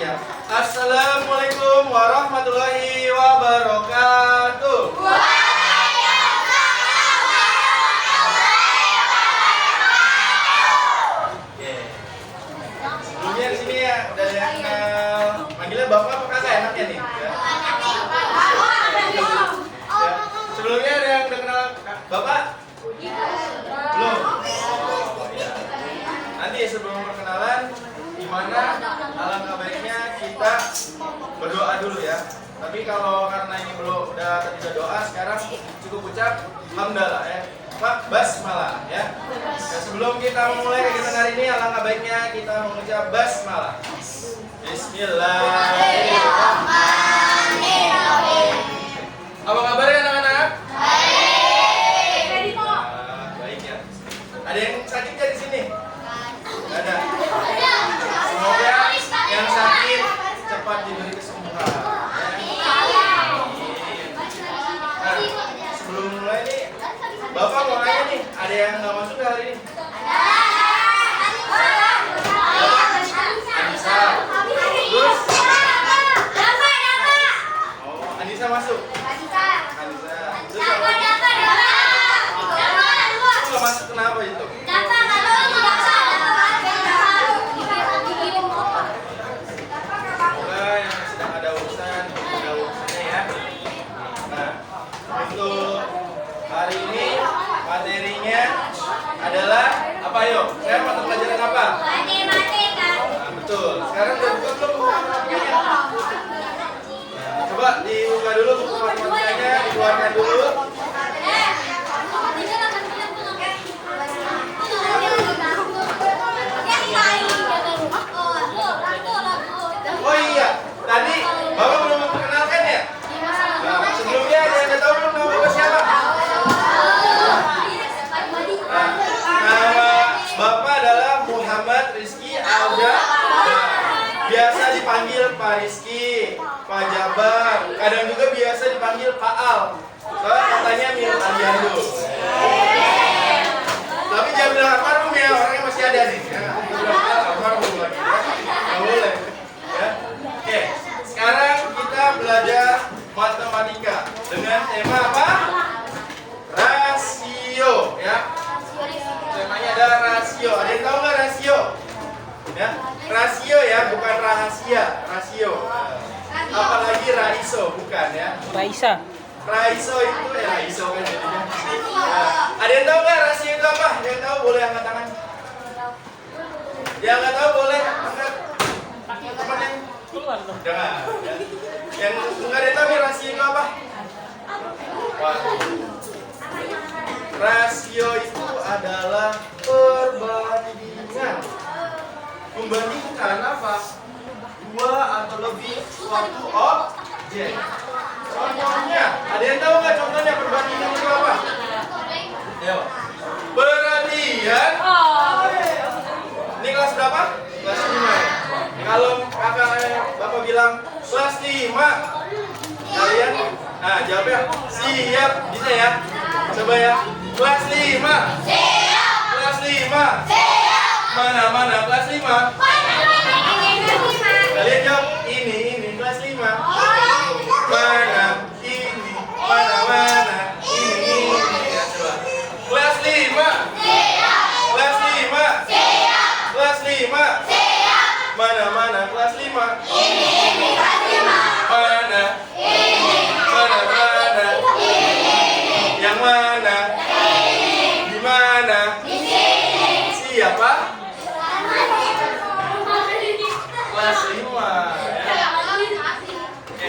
ya. Assalamualaikum warahmatullahi wabarakatuh. Oke. Sebelumnya di sini ya ada yang manggilnya bapak apa kakak enaknya nih? Ya. Sebelumnya ada yang udah kenal bapak? Belum. Nanti sebelum perkenalan, gimana alangkah baiknya kita berdoa dulu ya. Tapi kalau karena ini belum udah tadi udah doa, sekarang cukup ucap hamdalah ya. Pak basmalah ya. Dan sebelum kita memulai kegiatan hari ini, alangkah baiknya kita mengucap basmalah. Bismillahirrahmanirrahim. Apa kabarnya anak-anak? Baik. Baik ya. Ada yang sakit nggak di sini? Nggak ada. Semoga yang sakit cepat diberi kesembuhan. Nah, sebelum mulai nih, Bapak mau nanya nih, ada yang nggak masuk ke hari ini? Anissa. Terus? Oh, Anissa masuk. Anissa. Terus apa lagi? Nggak masuk kenapa itu? Semoga yang sedang ada urusannya ya. Nah, untuk hari ini materinya adalah apa yuk? Saya mata pelajaran apa? Matematika. Nah, betul. Sekarang udah buka belum buku matematikanya? Nah, coba dibuka dulu buku matematikanya, dikeluarkan dulu. Oh iya, tadi Bapak belum memperkenalkan ya? Nah, sebelumnya ada yang tahu belum nama Bapak siapa? Nah, nama Bapak adalah Muhammad Rizky Alda. Biasa dipanggil Pak Rizky, Pak Jabar, kadang juga biasa dipanggil Pak Al. Soalnya katanya mirip Aliando. Tapi jangan bilang almarhum ya, orangnya masih ada nih. Ya, bilang almarhum lagi. Nggak boleh. Ya. Oke, sekarang kita belajar matematika dengan tema apa? Rasio, ya. Temanya adalah rasio. Ada yang tahu nggak rasio? Ya, rasio ya, bukan rahasia, rasio. Apalagi raiso, bukan ya? Raisa. Raiso itu ya raiso kan jadinya. Ada yang tahu nggak rasio itu apa? Yang tahu boleh angkat tangan. Yang nggak tahu boleh angkat. Teman yang Keluar dong. jangan. Ya. Yang nggak ada yang tahu nih rasio itu apa? Waduh. Rasio itu adalah perbandingan. Membandingkan apa? Dua atau lebih suatu objek. Contohnya, ada yang tahu nggak contohnya perbandingan itu apa? Ayo. Perhatian. Ini kelas berapa? Kelas 5 ya. Kalau bapak bilang kelas 5, kalian, nah jawabnya siap, bisa ya? Coba ya. Kelas 5. Siap. Kelas 5. Siap. Mana kelas 5? Kalian jawab ini kelas 5. Mana ini? Mana ini? Ya, coba. Kelas 5. Siap. Kelas 5. Siap. Kelas 5. Siap. Mana kelas 5? Ini kelas 5. Mana? Ini. Mana? Ini. Yang mana? Ini. Di mana? Di sini. Siapa? Kelas 5 ya. Oke.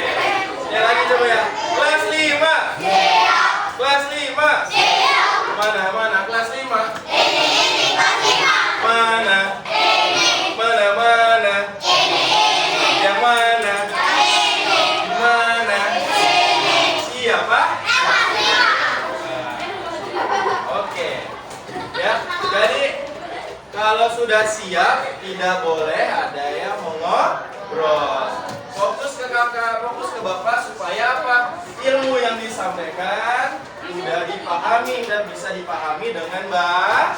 Ya lagi coba ya. Kelas 5. Siap. Kelas 5. Siap. Mana kelas 5? Ini kelas 5. Mana? Ini. Mana? Ini. Yang mana? Ini. Di mana? Ini. Siapa? Kelas 5. Oke. Ya. Jadi kalau sudah siap, tidak boleh ada yang mengobrol. Fokus ke kakak, fokus ke bapak supaya apa? Ilmu yang disampaikan sudah dipahami dan bisa dipahami dengan baik.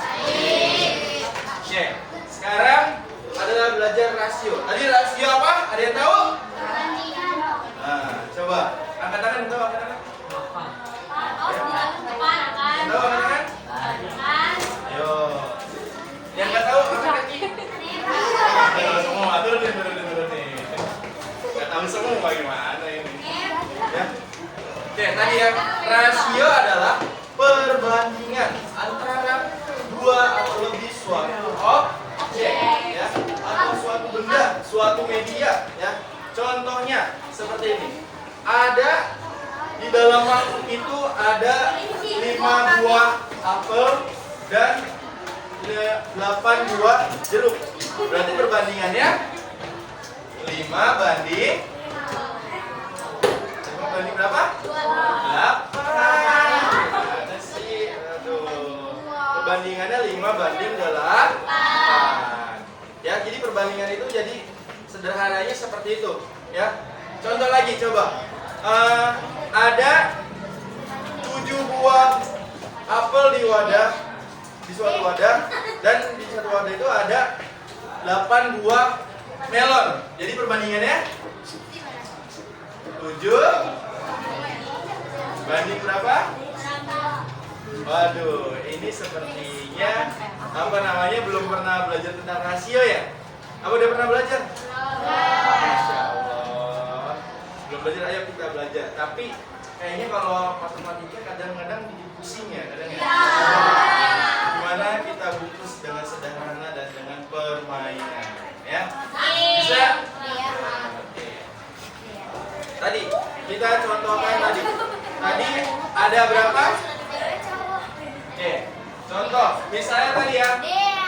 Oke, sekarang adalah belajar rasio. Tadi rasio apa? Ada yang tahu? Nah, coba angkat tangan, tahu angkat tangan? Tahu angkat tangan? Ayo. Yang nggak tahu angkat kaki. Tahu semua, turun nih. Nggak tahu semua gimana ini? Ya. Oke, tadi ya, rasio adalah perbandingan antara dua atau lebih suatu objek ya, atau suatu benda, suatu media ya. Contohnya seperti ini. Ada di dalam mangkuk itu ada 5 buah apel dan 8 buah jeruk. Berarti perbandingannya 5 banding berapa? 8. Ada sih, aduh. Perbandingannya 5 banding 8. Ya, jadi perbandingan itu jadi sederhananya seperti itu, ya. Contoh lagi coba. Ada 7 buah apel di suatu wadah, dan di satu wadah itu ada 8 buah melon. Jadi perbandingannya 7 banding berapa? Waduh, ini sepertinya apa namanya belum pernah belajar tentang rasio ya? Apa udah pernah belajar? Masya Allah. Belum belajar, ayo kita belajar. Tapi kayaknya kalau matematika kadang-kadang bikin pusing ya, kadang ya. Gimana kita bungkus dengan sederhana dan dengan permainan, ya? Bisa? Oke. Tadi kita contohkan tadi. Tadi ada berapa? Oke. Contoh, misalnya tadi ya.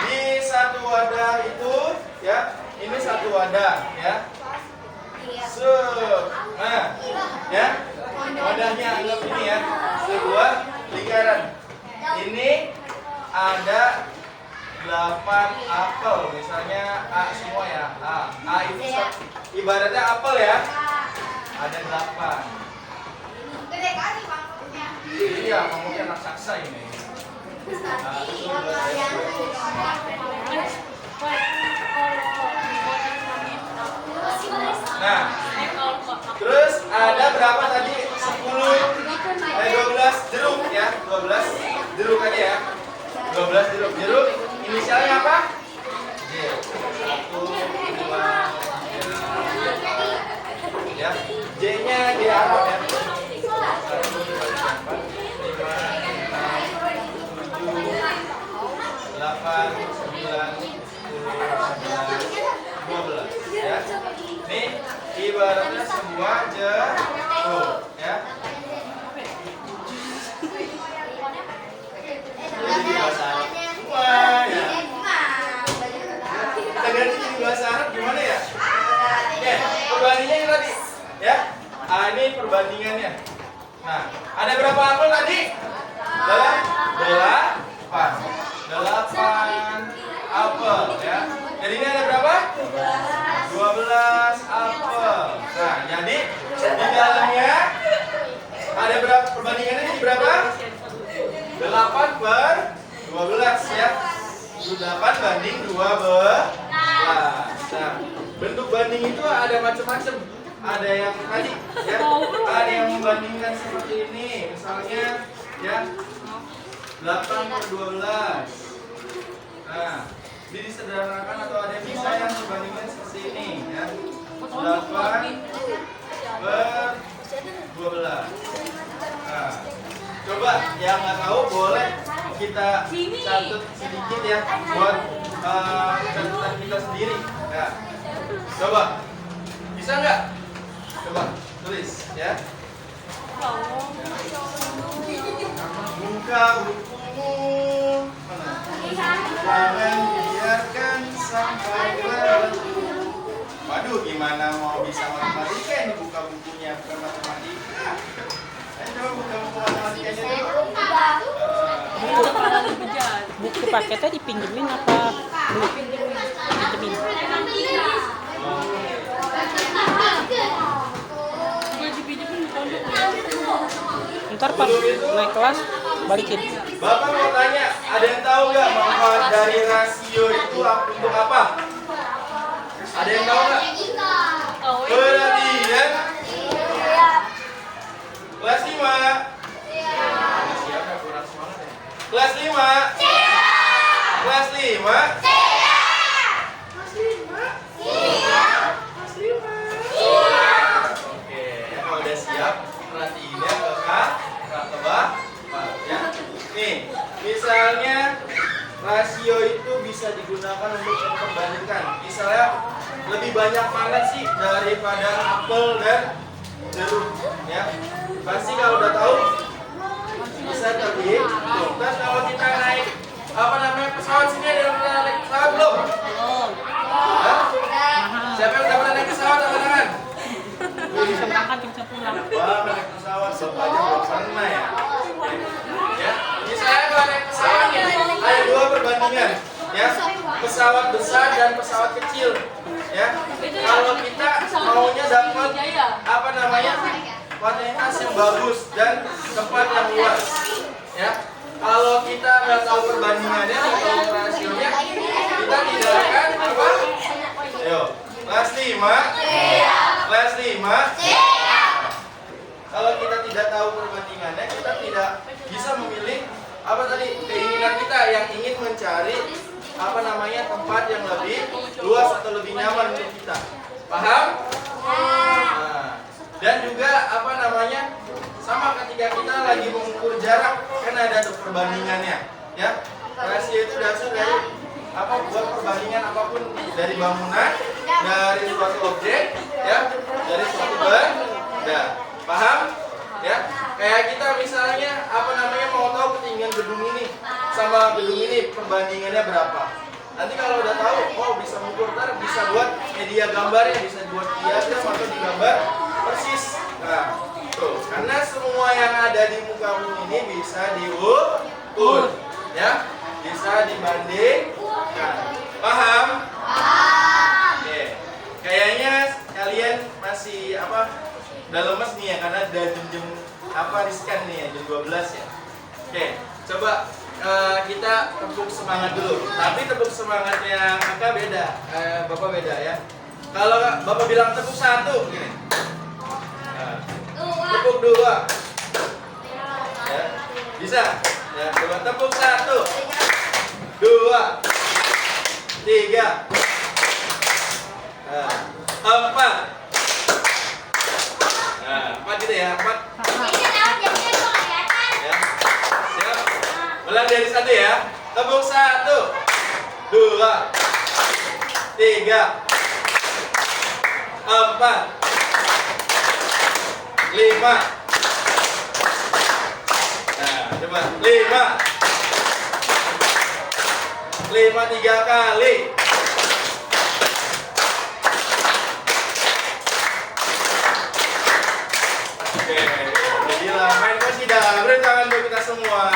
Di satu wadah itu ya, ini satu wadah ya. Nah, ya. Wadahnya anggap ini ya, sebuah lingkaran. Ini ada 8 apel, misalnya A semua ya. A itu ibaratnya apel ya. Ada 8. Gede kali mangkuknya. Iya, mangkuknya raksasa ini. Nah, terus ada berapa tadi? 12 jeruk ya, 12 jeruk aja ya. 12 jeruk. Jeruk inisialnya apa? J. 1, 2, 3. Ya. J-nya J Arab ya. 1, 2, 3, 4, 5, 6, 7, 8, 9, 10, 11, 12 ya. Ini ibaratnya semua jeruk ya. Jadi bahasa Arab semua ya. Kita ganti jadi bahasa Arab gimana ya? Oke, perbandingannya ini tadi ya. Ini perbandingannya. Nah, ada berapa apel tadi? 8 apel ya. Jadi ini ada berapa? 12 apel. Nah, jadi di dalamnya ada berapa? Perbandingannya jadi berapa? 8 per 12 ya. 8 banding 12. Nah, bentuk banding itu ada macam-macam. Ada yang tadi ya, ada yang membandingkan seperti ini, misalnya ya 8 per 12. Nah, ini disederhanakan atau ada yang bisa yang membandingkan seperti ini ya. 8 per 12. Nah, coba yang nggak tahu boleh kita catat sedikit ya buat catatan kita sendiri. Ya. Coba, bisa nggak? Coba tulis ya. Buka bukumu. Mana? Jangan biarkan sampai berlalu. Waduh, gimana mau bisa matematika ini buka bukunya bukan matematika. Ayo coba buka buku matematikanya dulu. Buku paketnya dipinjemin apa? Pinjemin. Ntar pas naik kelas balikin. Bapak mau tanya, ada yang tahu nggak manfaat dari rasio itu untuk apa? Ada yang tahu nggak? Perhatian. Kelas 5. Siap ya, kurang semangat ya. Kelas 5. Kelas 5. Oke, ya kalau udah siap, perhatiin ya ke bawah, ya. Nih, misalnya rasio itu bisa digunakan untuk memperbandingkan. Misalnya lebih banyak mana sih daripada apel dan jeruk, ya. Pasti kalau udah tahu bisa terlihat. Tuh, terus kalau kita naik pesawat sini, ada yang pernah naik pesawat belum? Hah? Siapa yang udah pernah naik pesawat, angkat tangan? Bisa berangkat bisa pulang. Wah, naik pesawat Bapak aja belum pernah ya. Ya, misalnya kalau naik pesawat ini ada dua perbandingan, ya. Pesawat besar dan pesawat kecil, ya. Kalau kita maunya dapat fasilitas yang bagus dan tempat yang luas, ya. Kalau kita nggak tahu perbandingannya, nggak tahu rasionya, kita tidak akan apa? Ayo, kelas 5. Kelas 5. Kalau kita tidak tahu perbandingannya, kita tidak bisa memilih keinginan kita yang ingin mencari tempat yang lebih luas atau lebih nyaman untuk kita. Paham? Nah, dan juga sama ketika kita lagi mengukur jarak, kan ada tuh perbandingannya, ya. Rasio itu dasar dari buat perbandingan apapun, dari bangunan, dari suatu objek, ya, dari suatu benda. Paham? Ya, kayak kita misalnya mau tahu ketinggian gedung ini sama gedung ini perbandingannya berapa. Nanti kalau udah tahu, bisa mengukur, bisa buat media gambarnya, bisa buat diagram atau digambar persis. Nah, tuh, karena semua yang ada di muka bumi ini bisa diukur, ya, bisa dibandingkan. Paham? Oke. Kayaknya kalian masih udah lemes nih ya, karena udah jam riskan nih ya, jam 12 ya. Oke, coba kita tepuk semangat dulu. Tapi tepuk semangatnya kakak beda, bapak beda ya. Kalau bapak bilang tepuk 1, gini. Tepuk 2. Ya, bisa? Ya, coba tepuk 1, 2, 3, 4. Nah, 4 gitu ya, 4. Ya, siap. Ulang dari 1 ya. Tepuk 1, 2, 3, 4, 5. Nah, coba 5. 5 3 kali. Oke, gila, main kosidah. Beri tangan untuk kita semua.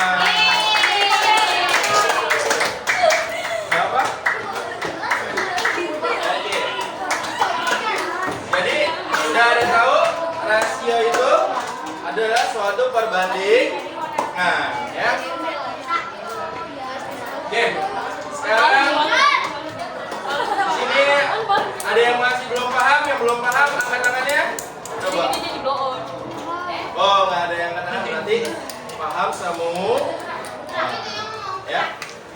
Apa? Jadi, sudah ada tahu rasio itu adalah suatu perbandingan, ya. Oke, sekarang di sini ada yang masih belum paham, angkat tangannya. Coba. Oh, nggak ada yang angkat tangan, berarti paham semua. Ya,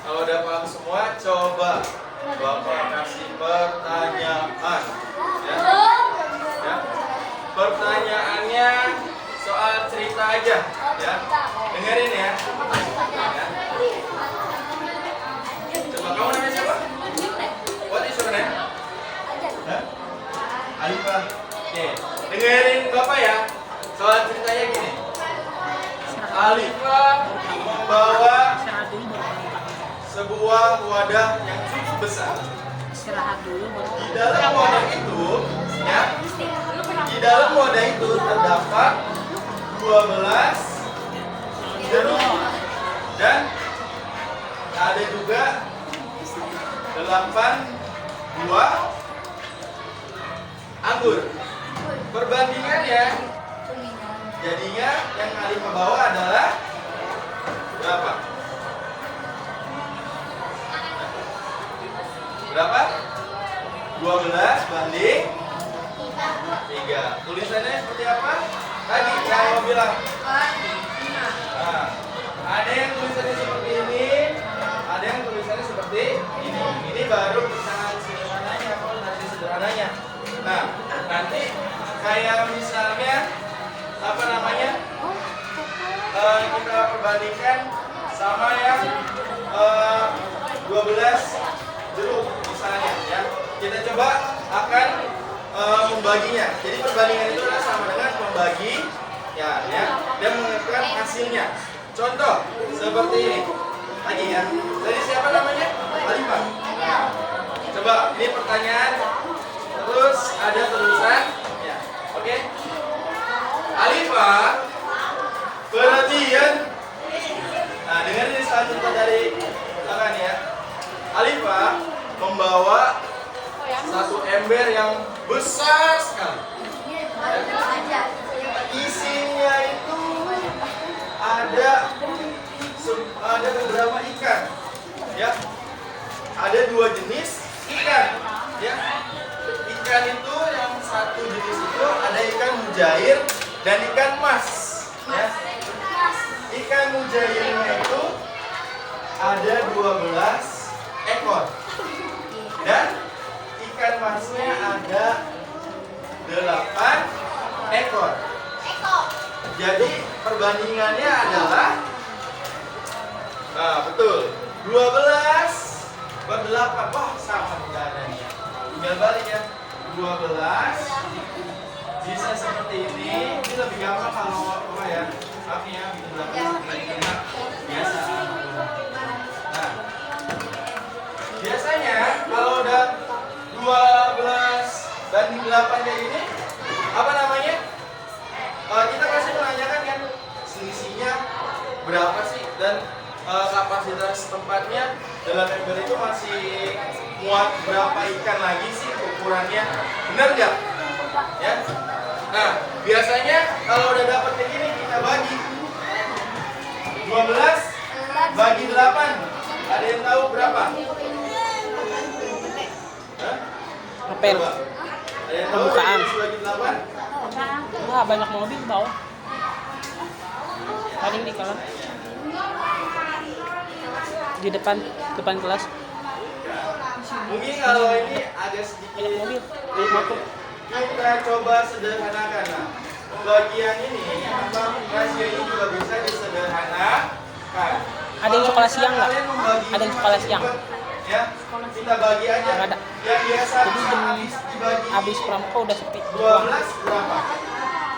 kalau udah paham semua, coba Bapak kasih pertanyaan. Ya. Pertanyaannya soal cerita aja, ya. Dengerin ya. Coba, kamu namanya siapa? What is your name? Hah? Alifah. Oke, dengerin Bapak ya. Soal ceritanya gini. Alifah membawa Istirahat dulu baru pulang. sebuah wadah yang cukup besar. Istirahat dulu baru Di dalam wadah itu, ya, di dalam wadah itu terdapat 12 jeruk dan ada juga 8 buah anggur. Perbandingannya jadinya yang Alifah bawa adalah berapa? Berapa? 12 banding 3. Tulisannya seperti apa? Tadi yang mau bilang. Nah, ada yang tulisannya seperti ini, ada yang tulisannya seperti ini. Ini baru pecahan sederhananya, nanti sederhananya. Nah, nanti kayak misalnya apa namanya? Kita perbandingkan sama yang 12 jeruk misalnya ya. Kita coba akan membaginya. Jadi perbandingan itu adalah sama dengan membagi ya dan menentukan hasilnya. Contoh seperti ini. Lagi ya. Jadi siapa namanya? Alifah. Nah, coba ini pertanyaan. Terus ada tulisan ya. Oke. Alifah perhatian. Nah, dengar ini selanjutnya dari belakang ya. Alifah membawa satu ember yang besar sekali. Isinya itu ada beberapa ikan, ya. Ada 2 jenis ikan, ya. Ikan itu yang satu jenis itu ada ikan mujair dan ikan mas, ya. Ikan mujairnya itu ada 12 ekor dan ikan masnya ada 8 ekor. Jadi perbandingannya adalah betul 12 per 8. Wah, sama caranya. Tinggal balik ya. 12 bisa seperti ini. Ini lebih gampang kalau apa ya? Maaf ya, di belakang biasa. Nah, biasanya kalau udah 12 banding 8 kayak gini, apa namanya? Kita pasti menanyakan kan selisihnya berapa sih dan kapasitas tempatnya dalam ember itu masih muat berapa ikan lagi sih ukurannya, benar nggak? Ya. Nah, biasanya kalau udah dapet kayak gini kita bagi 12 bagi 8. Ada yang tahu berapa? Hah? Apel. Ada yang tahu Pembukaan. 12 bagi 8? Wah, banyak mobil di bawah. Paling di kolam. Di depan kelas. Mungkin kalau ini agak sedikit Banyak mobil. kita coba sederhanakan. Nah, pembagian ini memang rasio ini juga bisa disederhanakan. Ada yang sekolah siang nggak? Kalian membagi Ada yang sekolah siang. Ya, kita bagi aja. Nggak ada. Yang biasa Jadi jam habis dibagi habis pramuka udah sepi. 12 berapa?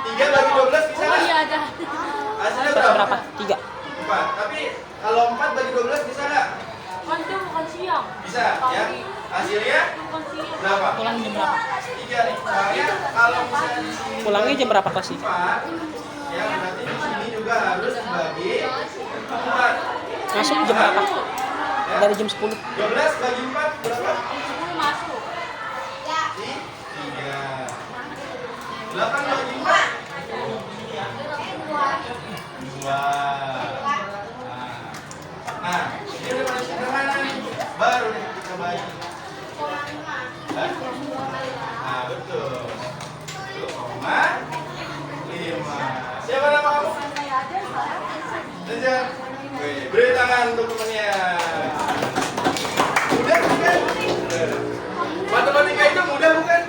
3 bagi 12 bisa nggak? ada. Hasilnya Berapa? berapa? 3. 4. Tapi kalau 4 bagi 12 bisa nggak? Kan itu bukan siang. Bisa ya. Hasilnya Bukan siang. berapa? Pulang jam berapa? 3 nih. Soalnya kalau misalnya di sini Pulangnya jam berapa kelas sih? 4, ya berarti di sini juga harus dibagi 4. Masuk jam berapa? Ya. Dari jam 10. 12 bagi 4 berapa? Masuk. 3. 8 bagi 4 2. Nah, ini udah paling sederhana nih. Baru deh kita bagi. Hah? Nah, betul. 1,5. Siapa nama kamu? Neja. Wih, beri tangan untuk temannya. Mudah bukan? Matematika itu mudah bukan?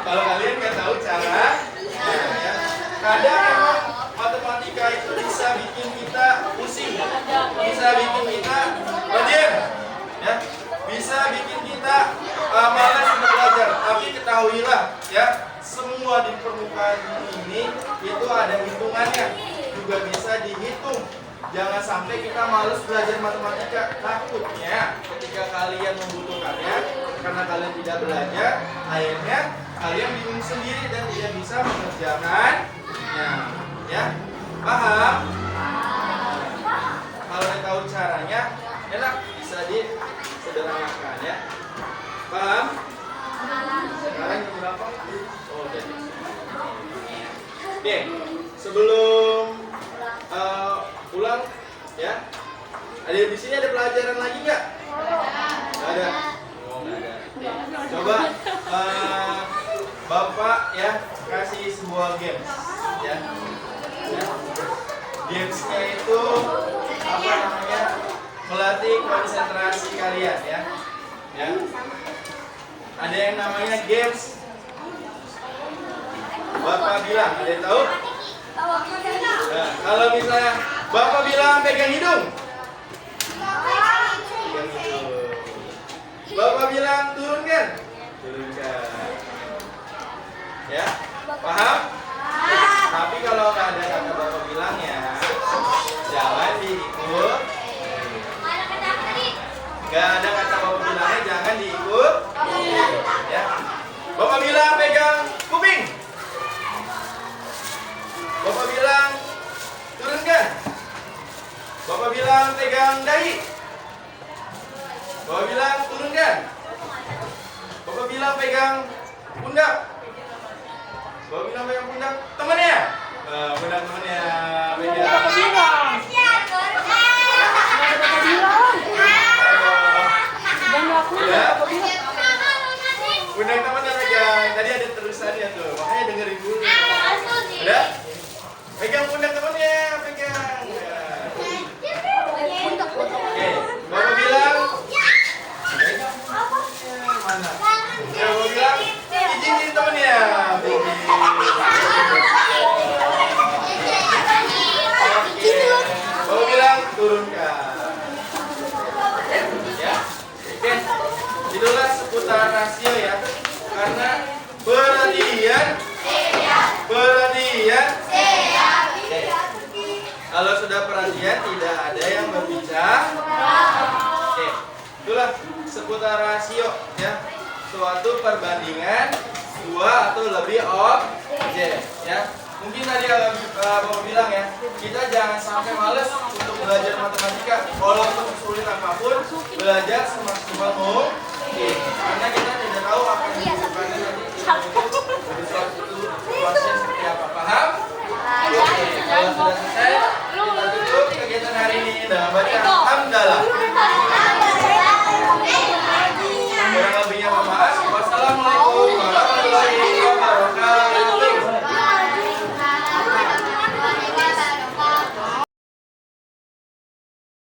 Kalau kalian nggak tahu cara, ya, kadang emang matematika itu bisa bikin kita pusing, bisa bikin kita berdiam, ya, bisa bikin kita malas untuk belajar. Tapi ketahuilah, ya, semua di permukaan bumi ini itu ada hitungannya, juga bisa dihitung. Jangan sampai kita malas belajar matematika. Takutnya ketika kalian membutuhkannya, karena kalian tidak belajar, akhirnya kalian bingung sendiri dan tidak bisa mengerjakannya. Ya, paham? Kalau udah tahu caranya, enak, bisa disederhanakan ya. Paham? Sekarang jam berapa? Oke. Oke, sebelum pulang, ya. Ada di sini ada pelajaran lagi nggak? Nggak ada. Oh, nggak coba Bapak ya kasih sebuah games ya. Gamesnya itu apa namanya, melatih konsentrasi kalian ya. Ada yang namanya games. Bapak bilang, ada yang tahu? Nah, kalau misalnya Bapak bilang pegang hidung, pegang hidung. Bapak bilang turunkan, turunkan. Ya, paham? Tapi kalau nggak ada kata Bapak bilang ya, jangan diikut. Nggak ada kata Bapak bilangnya, jangan diikut. Ya, Bapak bilang pegang kuping. Bapak bilang turunkan. Bapak bilang pegang dahi. Bapak bilang turunkan. Bapak bilang pegang pundak. Bapak bilang pegang pundak temannya. Pundak temannya pegang. Bapak bilang. Bapak bilang. Jangan lakuin Ya. Bapak bilang. Pundak temannya pegang. Tadi ada terusannya tuh. Makanya dengerin dulu. Udah? Pegang pundak temannya, pegang. Ya. Oke, Bapak bilang mana? Ya, Bapak bilang izinin temennya. Oke. Bapak bilang turunkan. Ya. Oke. Itulah seputar rasio ya. Karena perhatian. Kalau sudah perhatian tidak ada yang berbicara. Oke. Itulah seputar rasio ya. Suatu perbandingan dua atau lebih objek ya. Mungkin tadi Bapak bilang ya, kita jangan sampai males untuk belajar matematika. Walaupun sulit apapun, belajar semaksimal mungkin. Karena kita tidak tahu apa yang dibutuhkan nanti itu dari suatu proses seperti apa. Paham? Oke, kalau sudah selesai, kita tutup kegiatan hari ini dengan baca hamdalah.